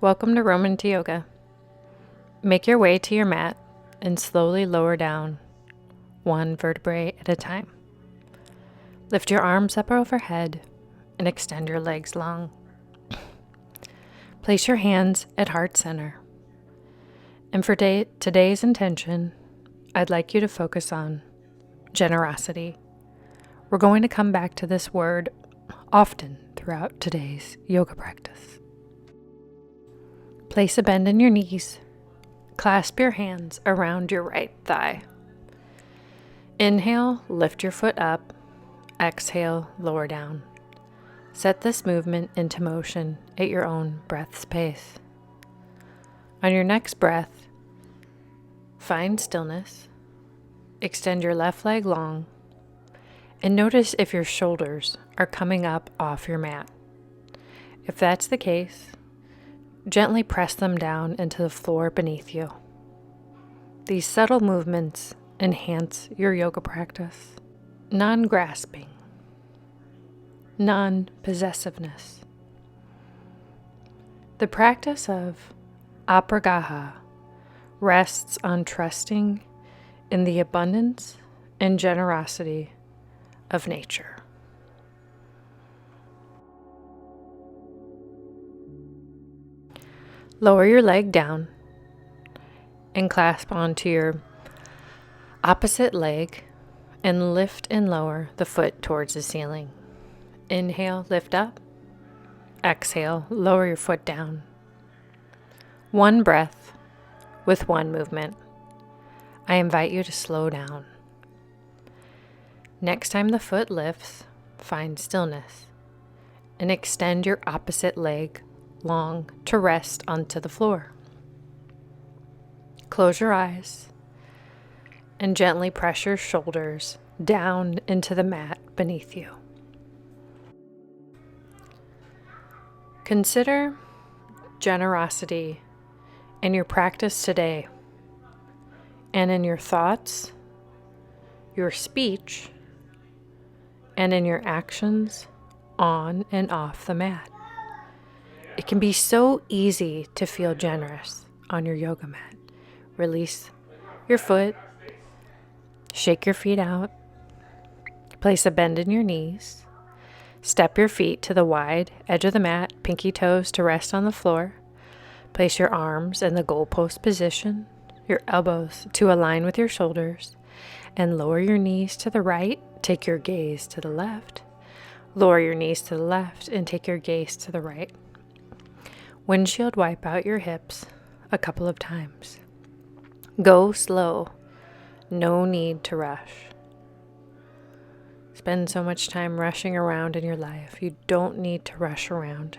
Welcome to Roman to Yoga. Make your way to your mat and slowly lower down, one vertebrae at a time. Lift your arms up overhead and extend your legs long. Place your hands at heart center. And for today's intention, I'd like you to focus on generosity. We're going to come back to this word often throughout today's yoga practice. Place a bend in your knees. Clasp your hands around your right thigh. Inhale, lift your foot up. Exhale, lower down. Set this movement into motion at your own breath's pace. On your next breath, find stillness. Extend your left leg long. And notice if your shoulders are coming up off your mat. If that's the case, gently press them down into the floor beneath you. These subtle movements enhance your yoga practice. Non-grasping. Non-possessiveness. The practice of Aparigraha rests on trusting in the abundance and generosity of nature. Lower your leg down and clasp onto your opposite leg and lift and lower the foot towards the ceiling. Inhale, lift up. Exhale, lower your foot down. One breath with one movement. I invite you to slow down. Next time the foot lifts, find stillness and extend your opposite leg long to rest onto the floor. Close your eyes and gently press your shoulders down into the mat beneath you. Consider generosity in your practice today and in your thoughts, your speech, and in your actions on and off the mat. It can be so easy to feel generous on your yoga mat. Release your foot, shake your feet out, place a bend in your knees, step your feet to the wide edge of the mat, pinky toes to rest on the floor, place your arms in the goalpost position, your elbows to align with your shoulders, and lower your knees to the right, take your gaze to the left, lower your knees to the left, and take your gaze to the right. Windshield wipe out your hips a couple of times. Go slow. No need to rush. Spend so much time rushing around in your life. You don't need to rush around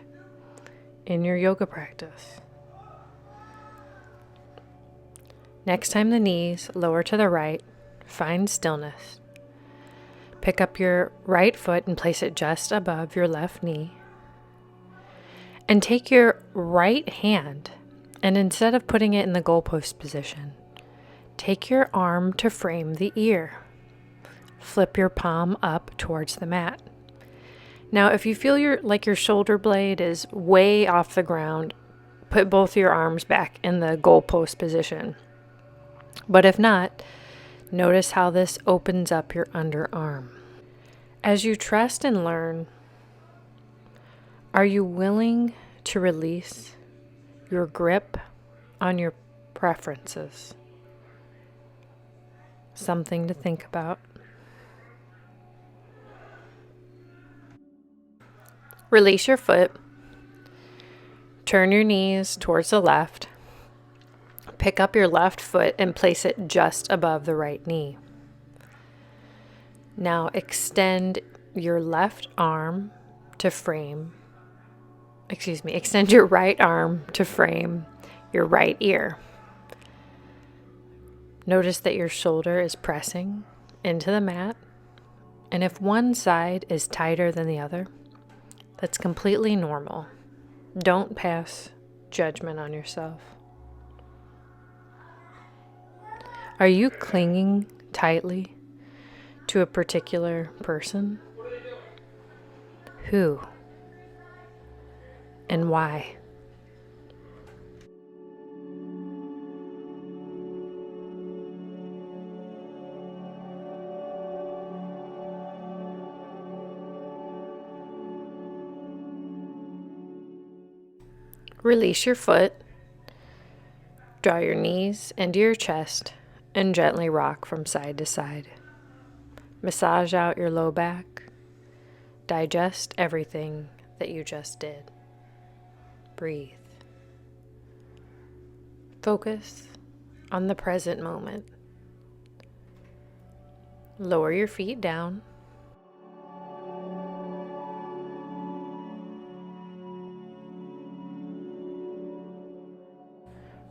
in your yoga practice. Next time the knees lower to the right, find stillness. Pick up your right foot and place it just above your left knee. And take your right hand, and instead of putting it in the goalpost position, take your arm to frame the ear. Flip your palm up towards the mat. Now, if you feel your shoulder blade is way off the ground, put both your arms back in the goalpost position. But if not, notice how this opens up your underarm. As you trust and learn, are you willing to release your grip on your preferences? Something to think about. Release your foot. Turn your knees towards the left. Pick up your left foot and place it just above the right knee. Now extend your left arm to frame. Extend your right arm to frame your right ear. Notice that your shoulder is pressing into the mat, and if one side is tighter than the other, that's completely normal. Don't pass judgment on yourself. Are you clinging tightly to a particular person? Who? And why? Release your foot. Draw your knees into your chest and gently rock from side to side. Massage out your low back. Digest everything that you just did. Breathe. Focus on the present moment. Lower your feet down.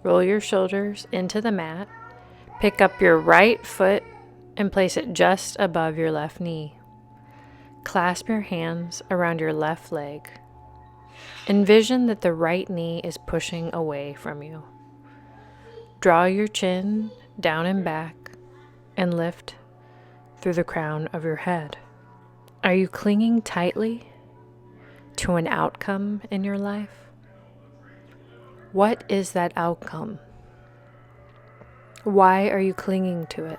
Roll your shoulders into the mat. Pick up your right foot and place it just above your left knee. Clasp your hands around your left leg. Envision that the right knee is pushing away from you. Draw your chin down and back and lift through the crown of your head. Are you clinging tightly to an outcome in your life? What is that outcome? Why are you clinging to it?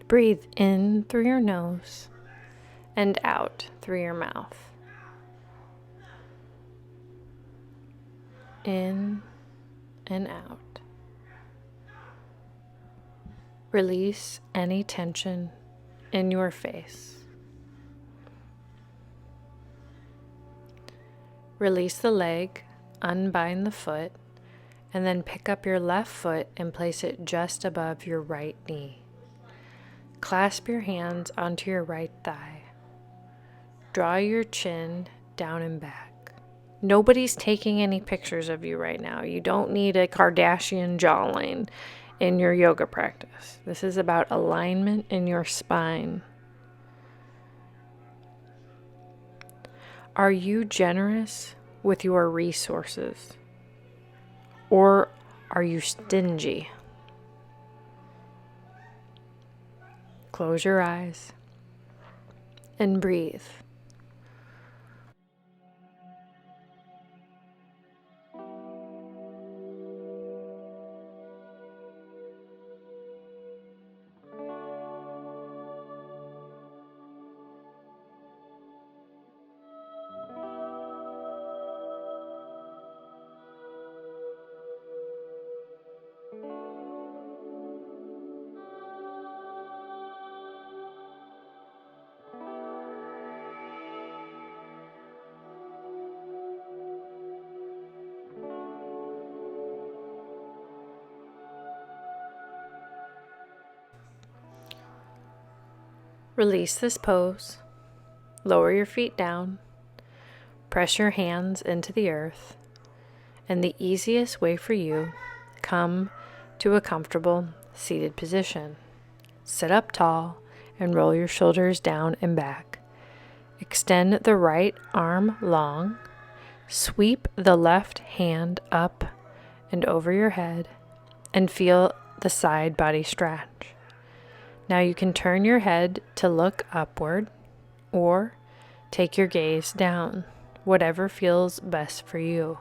Breathe in through your nose and out through your mouth. In and out. Release any tension in your face. Release the leg, unbind the foot, and then pick up your left foot and place it just above your right knee. Clasp your hands onto your right thigh. Draw your chin down and back. Nobody's taking any pictures of you right now. You don't need a Kardashian jawline in your yoga practice. This is about alignment in your spine. Are you generous with your resources? Or are you stingy? Close your eyes and breathe. Release this pose. Lower your feet down. Press your hands into the earth. And the easiest way for you, come to a comfortable seated position. Sit up tall and roll your shoulders down and back. Extend the right arm long. Sweep the left hand up and over your head and feel the side body stretch. Now you can turn your head to look upward or take your gaze down, whatever feels best for you.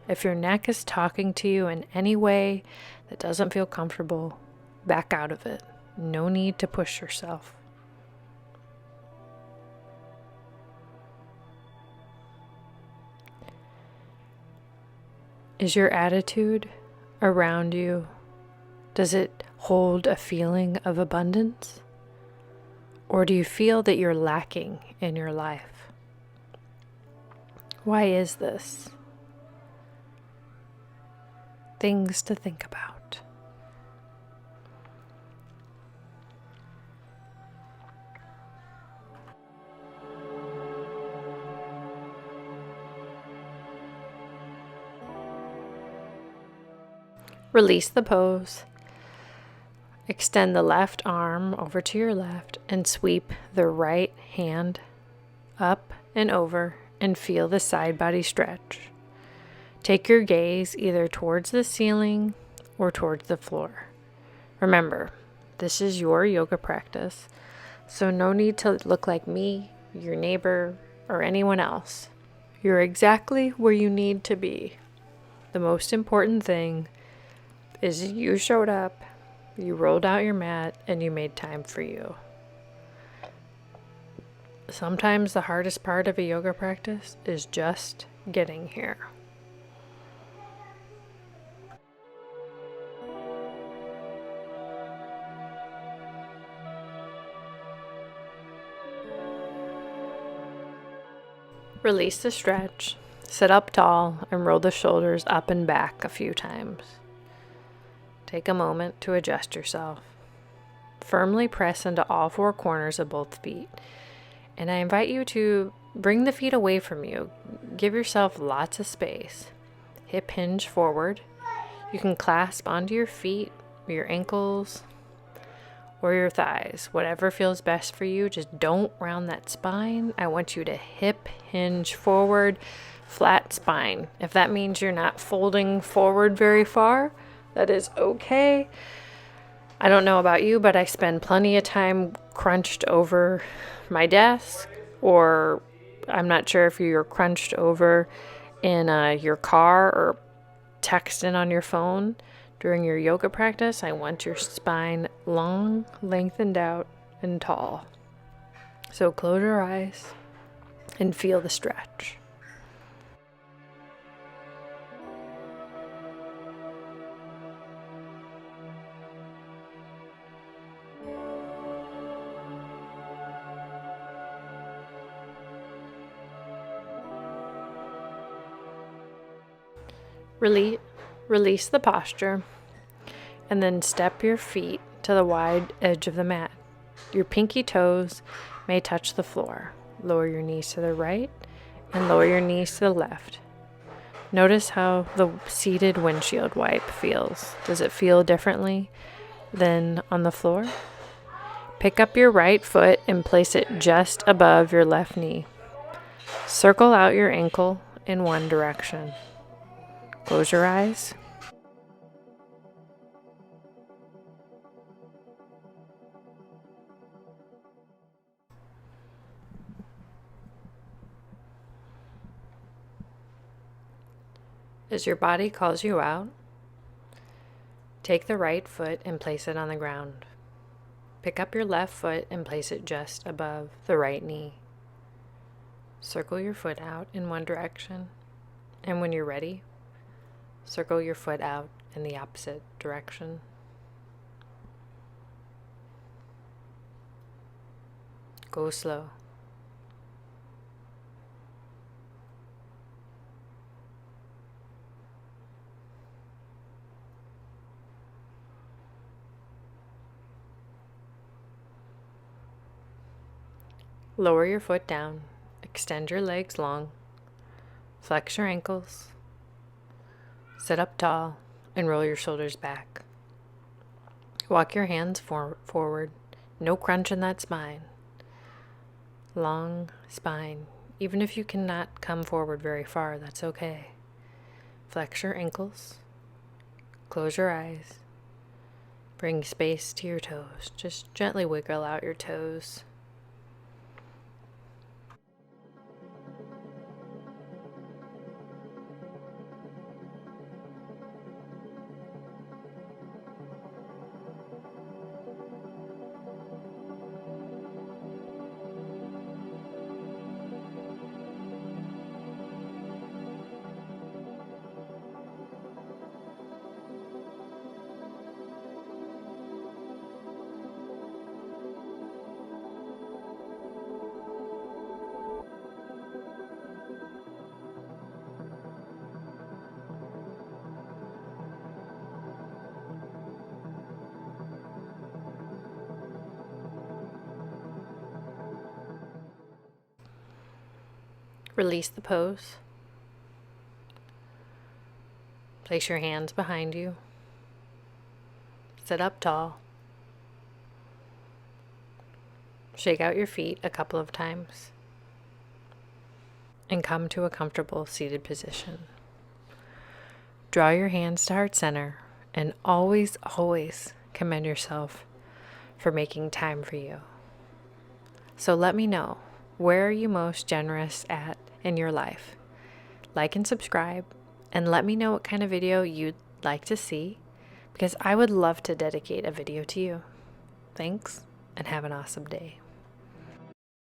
If your neck is talking to you in any way that doesn't feel comfortable, back out of it. No need to push yourself. Is your attitude around you, does it hold a feeling of abundance? Or do you feel that you're lacking in your life? Why is this? Things to think about. Release the pose. Extend the left arm over to your left and sweep the right hand up and over and feel the side body stretch. Take your gaze either towards the ceiling or towards the floor. Remember, this is your yoga practice, so no need to look like me, your neighbor, or anyone else. You're exactly where you need to be. The most important thing is you showed up, you rolled out your mat, and you made time for you. Sometimes the hardest part of a yoga practice is just getting here. Release the stretch, sit up tall, and roll the shoulders up and back a few times. Take a moment to adjust yourself. Firmly press into all four corners of both feet. And I invite you to bring the feet away from you. Give yourself lots of space. Hip hinge forward. You can clasp onto your feet, your ankles, or your thighs. Whatever feels best for you. Just don't round that spine. I want you to hip hinge forward, flat spine. If that means you're not folding forward very far, that is okay. I don't know about you, but I spend plenty of time crunched over my desk, or I'm not sure if you're crunched over in your car or texting on your phone during your yoga practice. I want your spine long, lengthened out, and tall. So close your eyes and feel the stretch. Release the posture, and then step your feet to the wide edge of the mat. Your pinky toes may touch the floor. Lower your knees to the right and lower your knees to the left. Notice how the seated windshield wipe feels. Does it feel differently than on the floor? Pick up your right foot and place it just above your left knee. Circle out your ankle in one direction. Close your eyes. As your body calls you out, take the right foot and place it on the ground. Pick up your left foot and place it just above the right knee. Circle your foot out in one direction, and when you're ready, circle your foot out in the opposite direction. Go slow. Lower your foot down, extend your legs long, flex your ankles, sit up tall, and roll your shoulders back. Walk your hands forward, no crunch in that spine. Long spine. Even if you cannot come forward very far, that's okay. Flex your ankles, close your eyes, bring space to your toes. Just gently wiggle out your toes. Release the pose. Place your hands behind you. Sit up tall. Shake out your feet a couple of times. and come to a comfortable seated position. Draw your hands to heart center and always, always commend yourself for making time for you. So let me know, where are you most generous at in your life? Like and subscribe, and let me know what kind of video you'd like to see, because I would love to dedicate a video to you. Thanks, and have an awesome day.